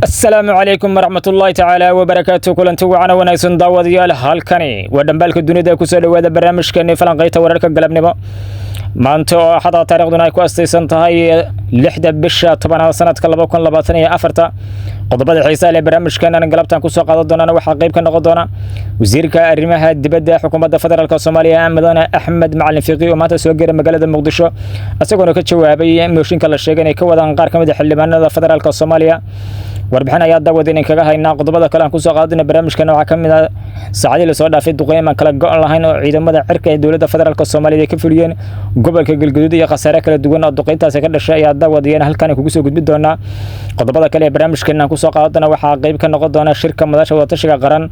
السلام عليكم ورحمة الله تعالى وبركاته. كلنتي وعنا ونايسن داوديال halkani waa dhanbaalka dunida ku soo dhawaada barnaamijkeena falanqaynta wararka galabnimo maanta oo xada taariikhduna ay ku astaysan tahay 6 bisha 10 sanadka 2024 qodobada xiisaha leh barnaamijkeena galabtan ku soo qaadan doonana waxa qayb ka noqon doona wasiirka arrimaha dibadda xukuumadda federaalka Soomaaliya Mudane Axmed Macalin Fiqi oo maanta soo gaaray magaalada Muqdisho asagoo ka jawaabay mooshinka la sheegay inay ka wadaan qaar kamid ah xildhibaanada federaalka Soomaaliya warbixin ayaa daawadeen kaga haynaa qodobada kale aan ku soo qaadina barnaamijkan waxa kamid ah saacadii la soo dhaafay duqeymo kala go'an lahayn oo ciidamada cirka ee dawladda federaalka Soomaaliya ka fuliyeen gobolka Galgaduud iyo khasaare kala duwan oo duqeyntaas ka dhashay ayaa daawadeen halkan ku soo gudbi doona qodobada kale ee barnaamijkan aan ku soo qaadana waxa qayb ka noqon doona shirka madasha wadatashiga qaran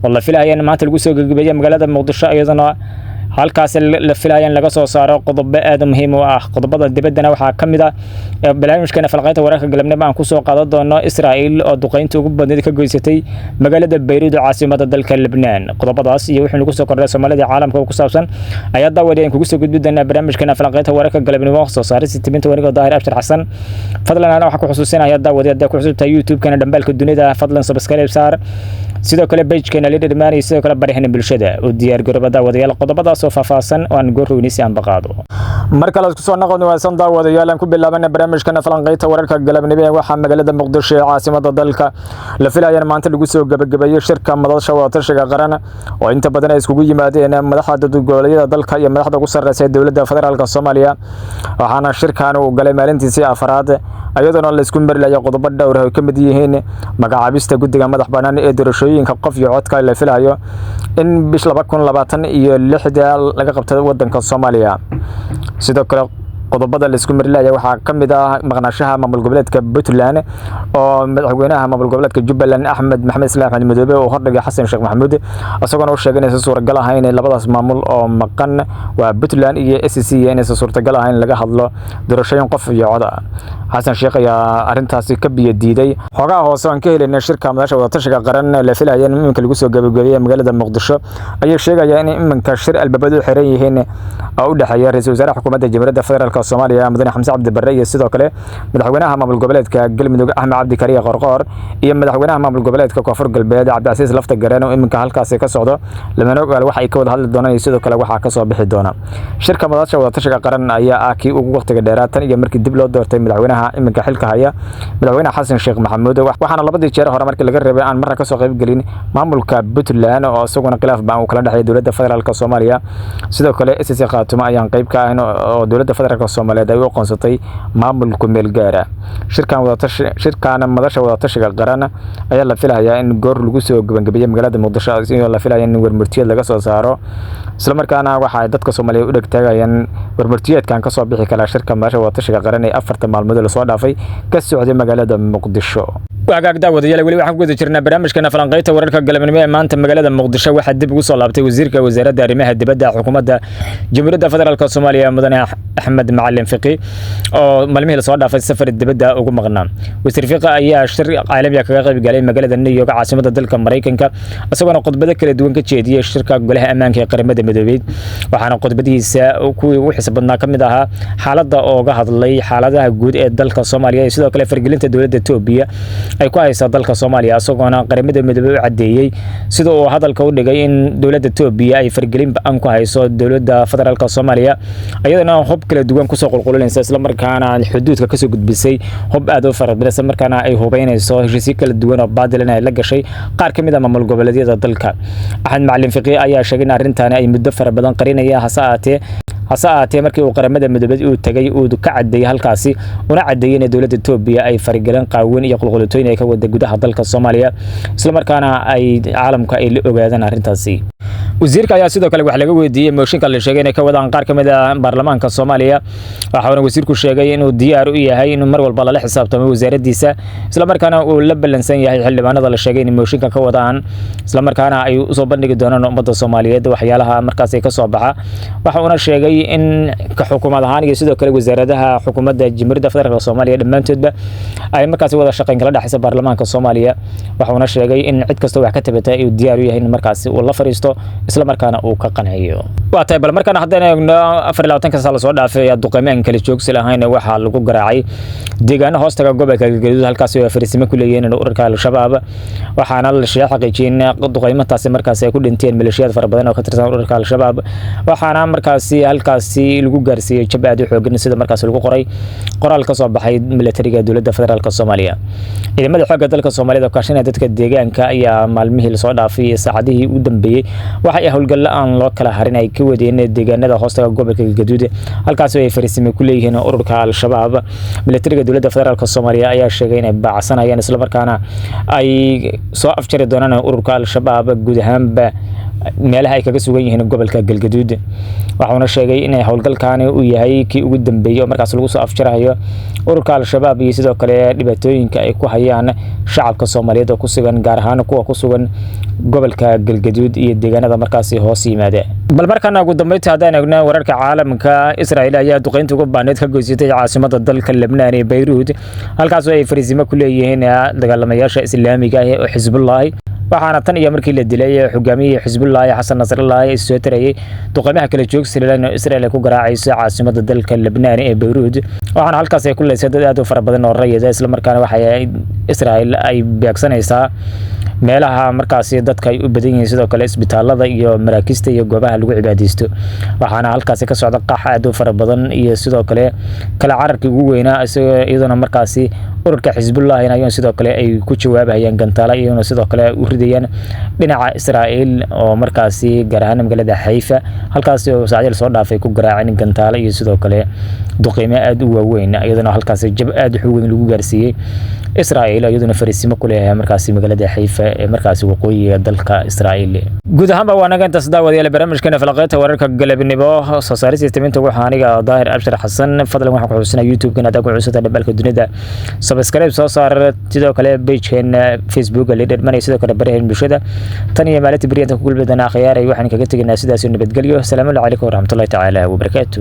oo la filayo in maanta lagu soo gudbiyo magaalada Muqdisho iyadana halkaas la filayo laga soo saaro qodobo aad muhiim u ah qodobada dibaddana waxa kamid ah barnaamijkeena falqaynta wararka galabnimo aan ku soo qaadan doono Israa'iil oo duqeynta ugu badneed ka goysatay magaalada Beirut caasimadda dalka Lebanon qodobadaas iyo wixii lagu soo kordhay Soomaalida caalamka ku saabsan ayaa daawadeen kugu soo gudbi doona barnaamijkeena falqaynta wararka galabnimo soo saaray timinta wariga Daahir Abshir Xasan fadlan ana waxa ku xusuusinayaa daawadada ku xusubta YouTube kana dhanbaalka dunida fadlan subscribe saar sidoo kale page-keena la dhamaanay sidoo kale baraheena bulshada oo diyaar garooba daawadayaal qodobadaas oo faahfaahsan oo aan goorroonisi aan baqaado marka la isku soo noqon waasan daawadayaal aan ku bilaabana barnaamijkeena falanqaynta wararka galabnimo ee waxa magaalada Muqdisho ee caasimadda dalka la filayo maanta lagu soo gabagabeeyo shirka madasha wadatashiga qaran oo inta badan ay iskugu yimaadeen madaxda goboleedyada dalka iyo madaxda ugu sarreeya ee dawladda federaalka Soomaaliya waxaana shirkan uu galay maalintiisii afraad ayadoo la isku marlayo qodobo dhowr ah oo kamid yihiin magacaabista guddiga madax banaan ee doorashooyinka qof iyo codka la filayo in bish 2026 laga qabtay wadanka Soomaaliya sidoo kale qodobada la isku marlayo waxa kamid ah maqnashaha maamul goboleedka Puntland oo madaxweynaha maamul goboleedka Jubbaland Axmed Maxamed Islaam Axmed Madoobe oo hordhigay Xasan Sheekh Maxamuud asagoo uu sheegay in suuragal ah in labadaas maamul oo maqan waa Puntland iyo SSC in suuragal ah in laga hadlo doorashooyin qof iyo cod Xasan Sheekh ayaa arintaasi ka biyo diiday xogaha hoose aan ka helinay shirka madasha wadatashiga qaran la filayo in iminka lagu soo gabagabeeyo magaalada Muqdisho ayay sheegayaan in iminka shir albaabadu xiran yihiin oo u dhaxeeya ra'iisul wasaaraha xukuumadda jamhuuriyadda federaalka Soomaaliya Mudane Xamse Cabdi Barre iyo sidoo kale madaxweynaha maamul goboleedka Galmudug Axmed Cabdi Kariye Qorqor iyo madaxweynaha maamul goboleedka Koonfur Galbeed Cabdicasiis Lafta Gareen oo iminka halkaas ka socdo lama ogaal waxa ay ka wada hadli doonaan sidoo kale waxa ka soo bixi doona shirka madasha wadatashiga qaran ayaa ah kii ugu waqtiga dheeraatan iyo markii dib loo doortay madaxweynaha iminka xilka haya madaxweynaha Xasan Sheekh Maxamuud waxaana labadii jeer hore markii laga reebay aan marka ka soo qayb galin maamulka Puntland oo isaguna khilaaf baan uu kala dhaxay dawladda federaalka Soomaaliya sidoo kale SSC Khaatuma ayaan qayb ka ahayn oo dawladda federaalka Soomaaliya ay u qoonsatay maamulku meel gaar ah shirkan madasha wadatashiga qaran ayaa la filayaa in goor lagu soo gabagabeeyo magaalada Muqdisho iyo la filayaa in warmartiyeed laga soo saaro isla markaana waxa ay dadka Soomaaliyeed u dhagtaagayaan warmartiyeedkan ka soo bixi kala shirka madasha wadatashiga qaran ee 4 maalmood la soo dhaafay ka socday magaalada Muqdisho waagaag daawadayaal wali waxaan ku wada jirnaa barnaamijkeena falanqaynta wararka galabnimo ee maanta magaalada Muqdisho waxa dib ugu soo laabtay wasiirka wasaaradda arrimaha dibadda xukuumadda jamhuuriyadda federaalka Soomaaliya Mudane Axmed Macalin Fiqi oo maalmihii la soo dhaafay safar dibadda ugu maqnaa wasiir Fiqi ayaa shir caalami ah kaga qayb galay magaalada New York caasimadda dalka Mareykanka asagoo qodobada kala duwan ka jeediyay shirka golaha ammaanka ee qaramada midoobay waxaana qodobadiisa kuwii ugu xisaab badnaa kamid ahaa xaaladda oo ga hadlay xaaladaha guud ee dalka Soomaaliya iyo sidoo kale fargelinta dawladda Itoobiya ay ku hayso dalka Soomaaliya asagoona qaramada midoobay u cadeeyay sida uu hadalka u dhigay in dawladda Itoobiya ay fargelin baan ku hayso dawladda federaalka Soomaaliya ayadana hub kala duwan ku soo qulqulinaysa isla markaana xuduudka ka soo gudbisay hub aad u farabadan isla markaana ay hubeynayso heshiis kala duwan oo baadilana ay la gashay qaar kamid ah maamul goboleedyada dalka Axmed Macalin Fiqi ayaa sheegay in arrintan ay muddo farabadan qarinaya hase ahaatee markii uu qaramada midoobay uu tagay uu ka cadeeyay halkaasi una cadeeyay in dawladda Itoobiya ay faragelin qaawan iyo qulqultooyin ay ka wada gudaha dalka Soomaaliya isla markaana ay caalamka ay la ogaadaan arrintaasi wasiirka ayaa sidoo kale wax laga weydiiyay mooshinka la sheegay in ka wadaan qaar kamid ah baarlamaanka Soomaaliya waxaana wasiirku sheegay inuu diyaar u yahay in mar walba la xisaabtamo wasaaraddiisa isla markaana uu la balansan yahay xildhibaanada la sheegay in mooshinka ka wadaan isla markaana ay u soo bandhigi doonaan ummadda Soomaaliyeed waxyaalaha markaas ay ka soo baxa waxa uu sheegay in ka xukuumad ahaan iyo sidoo kale wasaaradaha xukuumadda jamhuuriyadda federaalka Soomaaliya dhamaantoodba ay markaas wada shaqeyn kala dhaxaysa baarlamaanka Soomaaliya waxa uu sheegay in cid kasta wax ka tabata ay diyaar u yahay in markaas uu la fariisto isla markaana uu ka qanciyo waa tahay bal markaan haddana eegno 24 sano soo dhaafay duqeymaan kala joogsi lahayn waxa lagu garaacay deegaano hoostaga gobolka Galgaduud halkaas oo fariisimo ku leeyeen ururka al-shabaab waxaana la xaqiijin duqeymantaasi markaas ay ku dhinteen maleeshiyad fara badan oo ka tirsan ururka al-shabaab waxaana markaasi halkaasi lagu gaarsiiyay jabhad xooggan sida markaas lagu qoray qoraal ka soo baxay militariga dawladda federaalka Soomaaliya ciidamada xoogga dalka Soomaaliya oo kaashanaya dadka deegaanka ayaa maalmihii la soo dhaafay saacadihii u dambeeyay waxa ay howlgal la'aan loo kala harin ay ka wadeen deegaanada hoostaga gobolka Galgaduud halkaas oo ay fariisimo ku leeyihiin ururka al-shabaab militariga dawladda federaalka Soomaaliya ayaa sheegay inay baacanayaan isla markaana ay soo afjari doonaan ururka al-shabaab guud ahaanba meelaha ay kaga sugan yihiin gobolka Galgaduud waxaana sheegay in howlgalkaani uu yahay kii ugu dambeeyay oo markaas lagu soo afjarayo ururka al-shabaab iyo sidoo kale dhibaatooyinka ay ku hayaan shacabka Soomaaliyeed oo ku sugan gaar ahaan kuwa ku sugan gobolka Galgaduud iyo deegaanada markaas hoos yimaada bal markaan ugu dambeeyay hadaan eegno wararka caalamka Israa'iil ayaa duqeynta ugu baaneed ka goysatay caasimadda dalka Lebanon ee Beirut halkaas oo ay fariisimo ku leeyihiin dagaalamayaasha Islaamiga ah oo Xisbullah waxaana tan iyo markii la dilay hogaamiyay Xisbullah Xasan Nasrallah ay soo tarayay duqeymaha kala joogsiga Israa'iil ku garaacaysa caasimadda dalka Lebanon ee Beirut waxaana halkaas ay ku leeysay dad aad u fara badan oo rayid isla markaana waxa Israa'iil ay beegsanaysaa meelaha markaas dadka ay u badan yihiin sidoo kale isbitaalada iyo maraakiista iyo goobaha lagu cibaadeysto waxaana halkaas ka socda qax aad u fara badan iyo sidoo kale kala cararkii ugu weynaa iyadoo markaas ururka Xisbullah inay sidoo kale ay ku jawaabayaan gantaala iyo sidoo kale u ridayaan dhinaca Israa'iil oo markaas gaar ahaan magaalada Haifa halkaas oo saacad soo dhaafay ku garaaceen gantaala iyo sidoo kale duqeymo aad u waaweyn iyadoo halkaas jab aad u weyn lagu gaarsiiyay Israa'iil iyadoo fariisimo ku leeyahay markaas magaalada Haifa ee markaas waqooyiga dalka Israa'iil guud ahaan waa naga intaas daawadayaal barnaamijkeena falaqeynta wararka galabnimo soo saarista timinta waxa aniga Daahir Abshir Xasan fadlan waxaan ku xusuusinaa YouTube-kana aad ku cusubta dhabalka dunida subscribe soo saar sidoo kale page-keena Facebook leader manay sidoo kale baraha bulshada tan iyo maalintii bariyaanta ku gulbadana akhyaaray waxaan kaga tagnaa sidaas nabadgelyo salaamu calaykum waraxmatullaahi tacaala wa barakaatuh